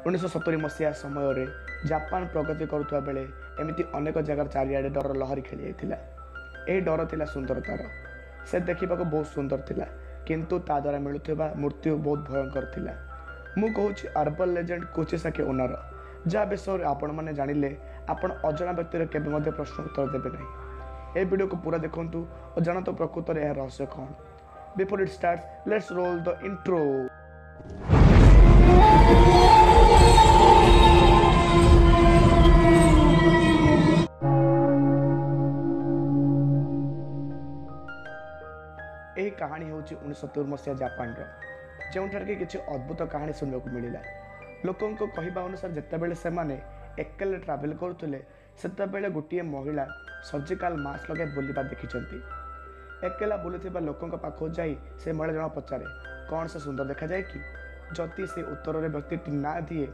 1970 मसीहा समय जापान प्रगति करुवा बेले एमती अनेक जगार चारिआडे डर लहरी खेली जाता। यही डर थिला सुंदरतार। से देखा बहुत सुंदर थिला, किंतु ता द्वारा मिलुवा मृत्यु बहुत भयंकर थिला। मु कहूँ अर्बन लेजेंड कुचिसाकी ओनार, जहाँ विषय आपण मैंने जानिले आपण अजना व्यक्तिर केवे प्रश्न उत्तर देवे ना। ये वीडियो को पूरा देखूँ और जानतु प्रकृत में यह रहस्य कौन। Before it starts let's roll the intro. यही कहानी हूँ 1970 मसीहा जापान जो कि अद्भुत कहानी सुनने मिलला। लोकों कहवा अनुसार जितेबाला से एकेले ट्रावेल करुले से गोटे महिला सर्जिकल मास्क लगे बुलवा देखी। एकेला बुलूवा लोकों पाखक जाई से महिला जन पचारे कौन से सुंदर देखा जाए कि। जदि से उत्तर में व्यक्ति ना दिए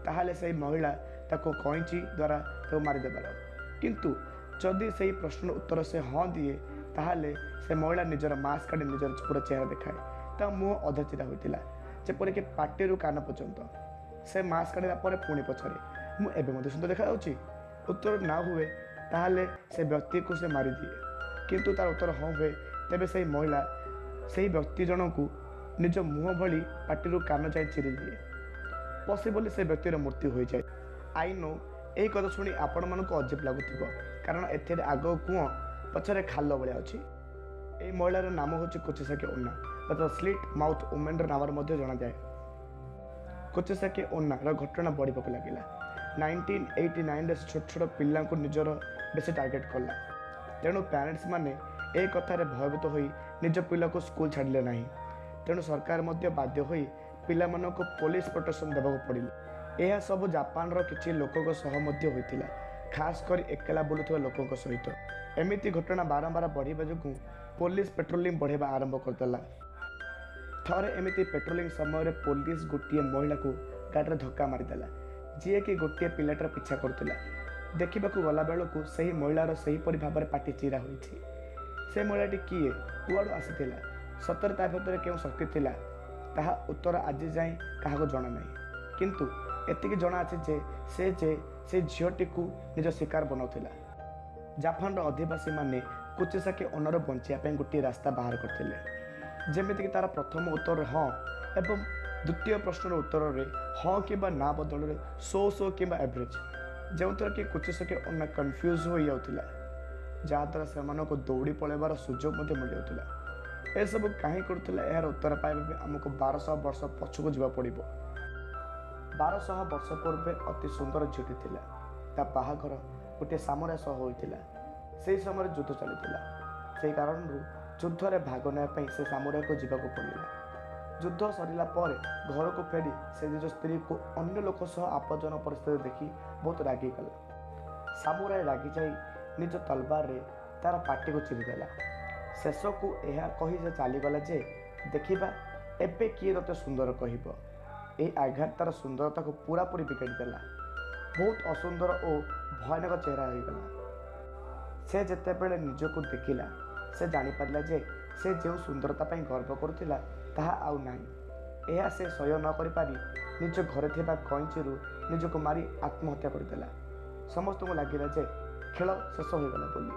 ताहले से महिला ताको कैंची द्वारा तो मारिदेबार, किंतु जदि से प्रश्न उत्तर से हाँ दिए ताहले से महिला निजर मास्क काढ़ी निजर पूरा चेहरा देखाए। ता मुह अधा चिरा होता जेपरिक पार्टी कान पर्यंत। से मास्क काढ़ा पुणी पचारे मुझे सुंदर देखा। उत्तर ना हुए ताहले से व्यक्ति को से मारिदिए, किंतु तार उत्तर हाँ हुए तेबे से महिला से व्यक्ति जन को निज मुह भली पार्टी कान जाए चिरी दिए। पॉसिबल से व्यक्तिर मृत्यु हो जाए। आई नो यही कथा शुणी आपण मानक अजीब लगुव, कारण एथिरे आग कुआ पछरे खाल भाया अच्छी। यही महिलार नाम हूँ कुचिसाकी ओना, स्लिट माउथ वुमेन नाम जना जाए। कुचिसाकी ओनार घटना बढ़ाक लगे। 1989 छोट छोट पिला निजर बेस टार्गेट कला। तेणु पेरेंट्स माने एक कथार भयभीत हो निज पिला को स्कूल छाड़िले ना। तेणु सरकार बाध्य हो पिला को पुलिस प्रोटेक्शन देवा पड़े। यह सब जापान किसी लोकों सह होता, खास कर एकेला बुलूवा लोकों सहित। एमिति घटना बारंबार बढ़िबा जोगु पुलिस पेट्रोलिंग बढ़ावा आरंभ करदेला। थरे एमिति पेट्रोलिंग समय पुलिस गोटे महिला को गाड़ी धक्का मारिदेला, जी कि गोटे पिलाटर पीछा करुला। देखा गला बेलू से महिलार सेहीपरि भाव में पाटी चिरा होती। से महिलाटी किए कुआड़ आसीला, सतरे ता भीतर क्यों शक्ति थिला ताहा उत्तर आज जाए क्या जना ना, किंतु एतिकी जना अच्छे से झीटी को निज शिकार बनाऊला। जापान अधिवासी माने कुचिसाकी ओनार बचापी गोटे रास्ता बाहर करते, जमीक तार प्रथम उत्तर हाँ एवं द्वितीय प्रश्नर उत्तर में हाँ कि ना बदल सो कि एवरेज, जो थर कि कुचिसाकी ओना कन्फ्यूज हो जाता, जहाद्वारा से दौड़ी पलैबार सुजोग मिल जाता। यह सब कहीं करुला यार उत्तर पाइबा आमको 1200 वर्ष पछक जा पड़। 1200 वर्ष पूर्वे अति सुंदर झीटी थिला, ता बाहाघर गोटे सामुराई सह होइथिला। से समय युद्ध चलता, से कारण युद्ध में भाग नापी से सामुराई को जीवाक पड़ा। युद्ध सरला पर घर को फेरी से निज स्त्री को अन्य लोक सह आपजन परिस्थिति देखी बहुत रागिगला। सामुराई रागी जाई निज तलवार रे तार पाटी को चिरीदेला। शेष को यह कही से चलीगला जे देखा एबे किए ते सुंदर कह। यह आघात तार सुंदरता को पूरा पूरी बिगाड़देला। बहुत असुंदर और भयानक चेहरा होगला। से जिते बड़े निजको देखिला से जानीपारा जे से जो सुंदरता गर्व करुला ताहा आउ नाही। यह से सह्य न करि पारी निज घरे थिबा कैंची निजको मारी आत्महत्या करदेला। समस्त को लगिला जे खेल शेष होगला बोली,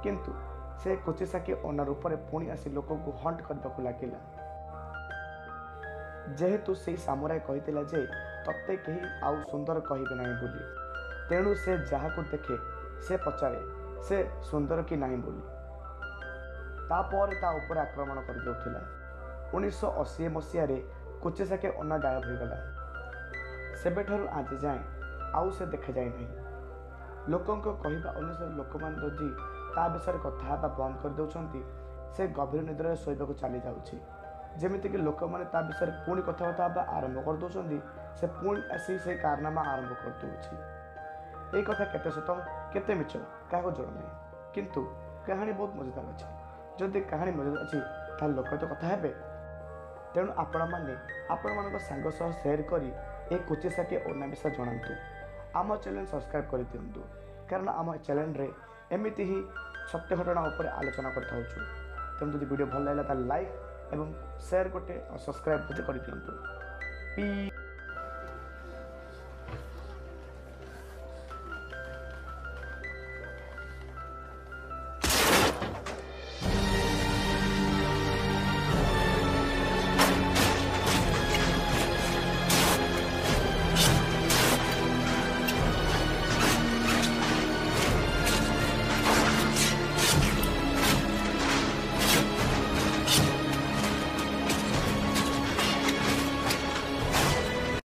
किंतु से कुचिसाकी ओना रूप में पुणी आसी लोक को हंट करने को लगिला। जेहेतु से सामुराई कही जे तत्ते कहीं आउ सुंदर कहे ना बोली, तेणु से जहाँ को देखे से पचारे से सुंदर कि नहीं बोली। तापर ता ऊपर आक्रमण कर देउथिला। 1980 मसीह कुचिसाकी ओना गायब होगला। सेबेठारु आज जाए आउ से देखा जाए नहीं। लोकों कहवा अनुसार लोक मैंने ता विषय कथा बंद कर दौरान से गभीर निद्रा शोक चली जाऊँगी। जमीक लोक मैंने ता विषय पुणी कथबार्ता आरंभ कर दौरान से पुणी आसी से कारनामा आरंभ कर दूसरी। यही कथा केते सत केते मिछ क्या जना नहीं, किंतु कहानी बहुत मजेदार अच्छी। जदि कहानी मजेदार अच्छी ताल लोक तो कथा हेबे। तेणु आपण मैंने आपण मान सांग सह शेयर करी ए कुचिसाकी ओना विषय जनातु। आम चैनल सब्सक्राइब कर दिंतु, कारण आम चैनल रे एमिति ही सत्य घटना उपर आलोचना करता। तेणु जब वीडियो भल लगा लाइक एवं शेयर गोटे और सब्सक्राइब कर दिंतु।